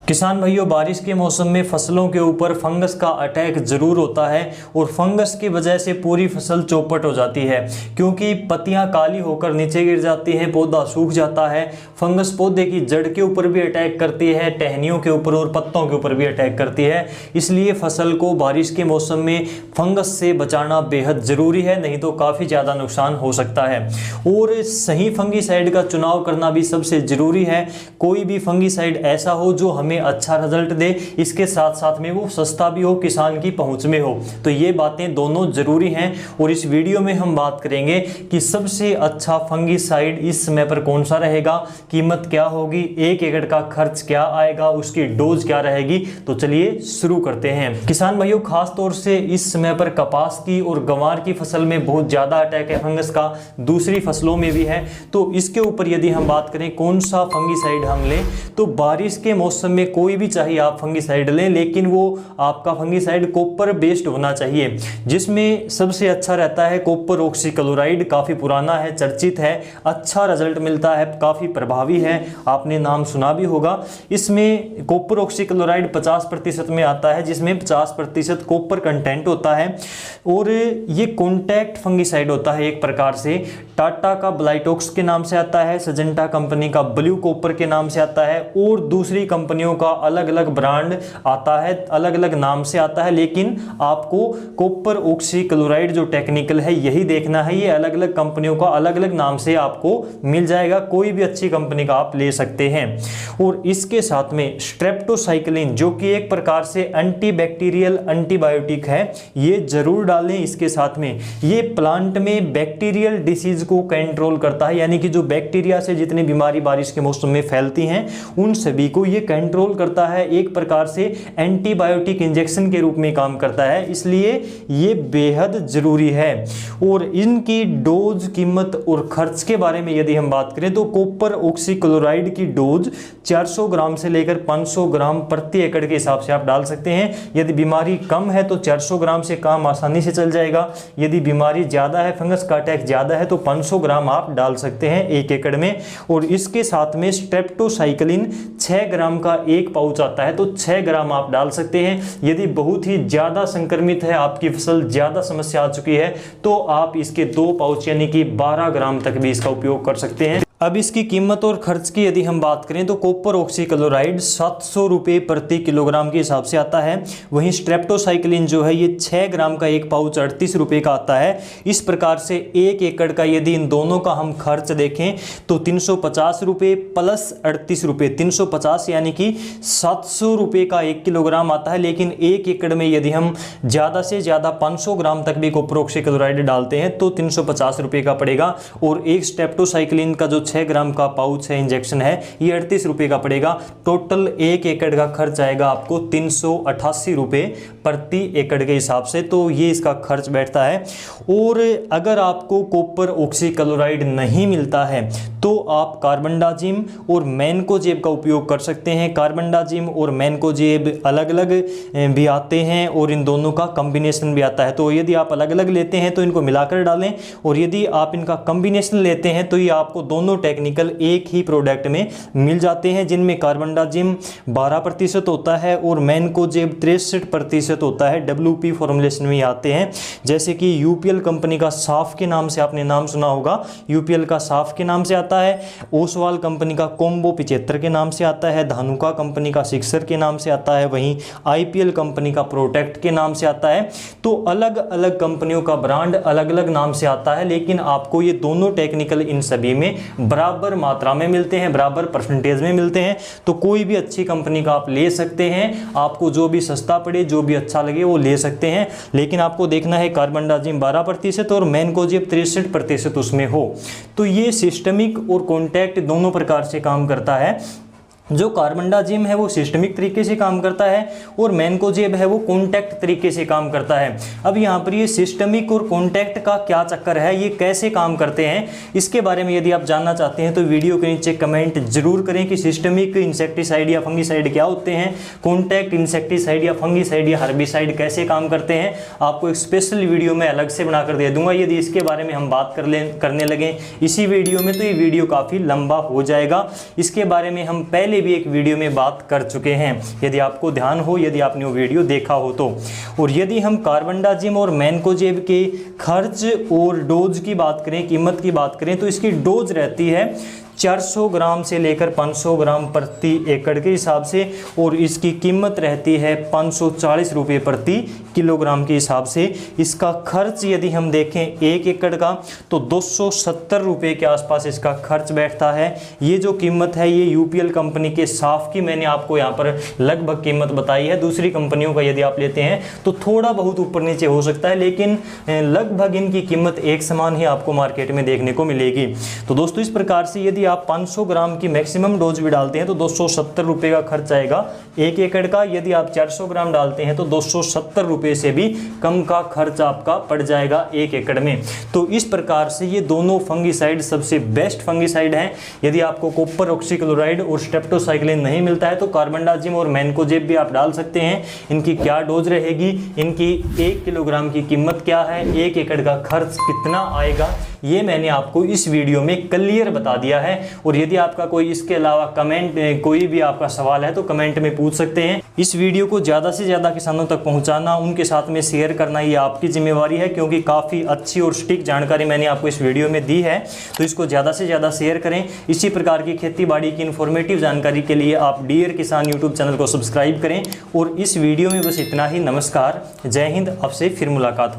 किसान भाइयों, बारिश के मौसम में फसलों के ऊपर फंगस का अटैक ज़रूर होता है और फंगस की वजह से पूरी फसल चौपट हो जाती है, क्योंकि पत्तियां काली होकर नीचे गिर जाती हैं, पौधा सूख जाता है। फंगस पौधे की जड़ के ऊपर भी अटैक करती है, टहनियों के ऊपर और पत्तों के ऊपर भी अटैक करती है। इसलिए फसल को बारिश के मौसम में फंगस से बचाना बेहद ज़रूरी है, नहीं तो काफ़ी ज़्यादा नुकसान हो सकता है। और सही फंगीसाइड का चुनाव करना भी सबसे ज़रूरी है। कोई भी फंगीसाइड ऐसा हो जो हमें अच्छा रिजल्ट दे, इसके साथ साथ में वो सस्ता भी हो, किसान की पहुंच में हो। तो ये बातें दोनों जरूरी हैं और इस वीडियो में हम बात करेंगे कि सबसे अच्छा फंगीसाइड इस समय पर कौन सा रहेगा, कीमत क्या होगी, 1 एकड़ का खर्च क्या आएगा, उसकी डोज क्या रहेगी। तो चलिए शुरू करते हैं। किसान भाइयों, खास तौर से इस समय पर कपास की और गंवार की फसल में बहुत ज्यादा अटैक है फंगस का, दूसरी फसलों में भी है। तो इसके ऊपर यदि हम बात करें कौन सा फंगीसाइड हम लें, तो बारिश के मौसम में कोई भी चाहिए आप फंगीसाइड लें, लेकिन वो आपका फंगीसाइड कॉपर बेस्ड होना चाहिए, जिसमें सबसे अच्छा रहता है कॉपर ऑक्सीक्लोराइड। काफी पुराना है, चर्चित है, अच्छा रिजल्ट मिलता है, काफी प्रभावी है, आपने नाम सुना भी होगा। इसमें कॉपर ऑक्सीक्लोराइड 50% में आता है, जिसमें 50% कॉपर कंटेंट होता है और ये कॉन्टैक्ट फंगीसाइड होता है एक प्रकार से। टाटा का ब्लाइटॉक्स के नाम से आता है, सजेंटा कंपनी का ब्लू कॉपर के नाम से आता है और दूसरी कंपनियों का अलग अलग ब्रांड आता है, अलग अलग नाम से आता है। लेकिन आपको कॉपर ऑक्सीक्लोराइड जो टेक्निकल है यही देखना है, ये अलग अलग कंपनियों का अलग अलग नाम से आपको मिल जाएगा, कोई भी अच्छी कंपनी का आप ले सकते हैं। और इसके साथ में स्ट्रेप्टोसाइक्लिन जो कि एक प्रकार से एंटीबैक्टीरियल एंटीबायोटिक है, ये जरूर डालें इसके साथ में। ये प्लांट में बैक्टीरियल डिसीज को कंट्रोल करता है, यानी कि जो बैक्टीरिया से जितनी बीमारी बारिश के मौसम में फैलती हैं उन सभी को ये कंट्रोल करता है, एक प्रकार से एंटीबायोटिक इंजेक्शन के रूप में काम करता है, इसलिए ये बेहद जरूरी है। और इनकी डोज, कीमत और खर्च के बारे में यदि हम बात करें तो कॉपर ऑक्सीक्लोराइड की डोज 400 ग्राम से लेकर 500 ग्राम प्रति एकड़ के हिसाब से आप डाल सकते हैं। यदि बीमारी कम है तो 400 ग्राम से काम आसानी से चल जाएगा, यदि बीमारी ज्यादा है, फंगस का अटैक ज्यादा है, तो 500 ग्राम आप डाल सकते हैं 1 एकड़ में। और इसके साथ में स्ट्रेप्टोसाइक्लिन 6 ग्राम का एक पाउच आता है, तो 6 ग्राम आप डाल सकते हैं। यदि बहुत ही ज्यादा संक्रमित है, आपकी फसल ज्यादा समस्या आ चुकी है, तो आप इसके 2 पाउच यानी कि 12 ग्राम तक भी इसका उपयोग कर सकते हैं। अब इसकी कीमत और खर्च की यदि हम बात करें तो कॉपर ऑक्सीक्लोराइड 700 रुपये प्रति किलोग्राम के हिसाब से आता है। वहीं स्ट्रेप्टोसाइक्लिन जो है ये 6 ग्राम का एक पाउच 38 रुपये का आता है। इस प्रकार से 1 एकड़ का यदि इन दोनों का हम खर्च देखें तो 350 रुपये प्लस 38 रुपये, 350 यानी कि 700 रुपये का 1 किलोग्राम आता है। लेकिन 1 एकड़ में यदि हम ज़्यादा से ज़्यादा 500 ग्राम तक भी कॉपर ऑक्सीक्लोराइड डालते हैं तो 350 रुपये का पड़ेगा। और एक स्ट्रेप्टोसाइक्लिन का जो 6 ग्राम का पाउच है, इंजेक्शन है, ये 38 रुपये का पड़ेगा। टोटल 1 एकड़ का खर्च आएगा आपको 388 रुपये प्रति एकड़ के हिसाब से, तो ये इसका खर्च बैठता है। और अगर आपको कॉपर ऑक्सीक्लोराइड नहीं मिलता है तो आप कार्बनडाजिम और मैनकोजेब का उपयोग कर सकते हैं। कार्बनडाजिम और मैनकोजेब अलग अलग भी आते हैं और इन दोनों का कॉम्बिनेशन भी आता है। तो यदि आप अलग अलग लेते हैं तो इनको मिलाकर डालें, और यदि आप इनका कॉम्बिनेशन लेते हैं तो ये आपको दोनों टेक्निकल एक ही प्रोडक्ट में मिल जाते हैं, जिनमें कार्बनडाजिम 12% होता है और मैनकोजेब 63% होता है। WP फॉर्मुलेशन में आते हैं, जैसे कि यूपीएल कंपनी का साफ के नाम से आपने नाम सुना होगा, यूपीएल का साफ के नाम से आता है। ओसवाल कंपनी का कॉम्बो 75 के नाम से आता है। धानुका कंपनी का सिक्सर के नाम से आता है। वहीं IPL कंपनी का प्रोटेक्ट के नाम से आता है। तो अलग अलग कंपनियों का ब्रांड अलग अलग नाम से आता है, लेकिन आपको ये दोनों टेक्निकल इन सभी में बराबर मात्रा में मिलते हैं, बराबर परसेंटेज में मिलते हैं। तो कोई भी अच्छी कंपनी का आप ले सकते हैं, आपको जो भी सस्ता पड़े, जो भी अच्छा लगे वो ले सकते हैं। लेकिन आपको देखना है कार्बनडाजिम 12% और मैनकोजेब 63% उसमें हो। तो ये सिस्टमिक और कॉन्टैक्ट दोनों प्रकार से काम करता है। जो कार्बनडाजिम है वो सिस्टमिक तरीके से काम करता है और मैनकोजेब है वो कॉन्टैक्ट तरीके से काम करता है। अब यहाँ पर ये सिस्टमिक और कॉन्टैक्ट का क्या चक्कर है, ये कैसे काम करते हैं, इसके बारे में यदि आप जानना चाहते हैं तो वीडियो के नीचे कमेंट जरूर करें कि सिस्टमिक इंसेक्टिसाइड या फंगीसाइड क्या होते हैं, कॉन्टैक्ट इंसेक्टिसाइड या फंगीसाइड या हर्बिसाइड कैसे काम करते हैं। आपको एक स्पेशल वीडियो में अलग से बनाकर दे दूंगा। यदि इसके बारे में हम बात करने लगे इसी वीडियो में तो ये वीडियो काफ़ी लंबा हो जाएगा। इसके बारे में हम पहले पहले भी एक वीडियो में बात कर चुके हैं, यदि आपको ध्यान हो, यदि आपने वो वीडियो देखा हो तो। और यदि हम कार्बेंडाजिम और मैनकोजेब के खर्च और डोज की बात करें, कीमत की बात करें, तो इसकी डोज रहती है 400 ग्राम से लेकर 500 ग्राम प्रति एकड़ के हिसाब से, और इसकी कीमत रहती है 540 रुपये प्रति किलोग्राम के हिसाब से। इसका खर्च यदि हम देखें 1 एकड़ का तो 270 रुपये के आसपास इसका खर्च बैठता है। ये जो कीमत है ये यूपीएल कंपनी के साफ की मैंने आपको यहाँ पर लगभग कीमत बताई है। दूसरी कंपनियों का यदि आप लेते हैं तो थोड़ा बहुत ऊपर नीचे हो सकता है, लेकिन लगभग इनकी कीमत एक समान ही आपको मार्केट में देखने को मिलेगी। तो दोस्तों इस प्रकार से यदि आप 500 ग्राम की मैक्सिमम डोज भी डालते हैं तो 270 रुपये का खर्च आएगा 1 एकड़ का। यदि आप 400 ग्राम डालते हैं तो 270 रुपये से भी कम का खर्च आपका पड़ जाएगा 1 एकड़ में। तो इस प्रकार से ये दोनों फंगिसाइड सबसे बेस्ट फंगिसाइड हैं। यदि आपको कॉपर ऑक्सीक्लोराइड और स्ट्रेप्टोसाइक्लिन नहीं मिलता है तो कार्बेंडाजिम और मैनकोजेब भी आप डाल सकते हैं। इनकी क्या डोज रहेगी, इनकी 1 किलोग्राम की कीमत क्या है, 1 एकड़ का खर्च कितना आएगा, ये मैंने आपको इस वीडियो में क्लियर बता दिया है। और यदि आपका कोई इसके अलावा कोई भी आपका सवाल है तो कमेंट में पूछ सकते हैं। इस वीडियो को ज़्यादा से ज़्यादा किसानों तक पहुंचाना, उनके साथ में शेयर करना, ये आपकी जिम्मेवारी है, क्योंकि काफ़ी अच्छी और सटीक जानकारी मैंने आपको इस वीडियो में दी है। तो इसको ज़्यादा से ज़्यादा शेयर करें। इसी प्रकार की खेती बाड़ी की इन्फॉर्मेटिव जानकारी के लिए आप डियर किसान यूट्यूब चैनल को सब्सक्राइब करें। और इस वीडियो में बस इतना ही। नमस्कार, जय हिंद, आपसे फिर मुलाकात।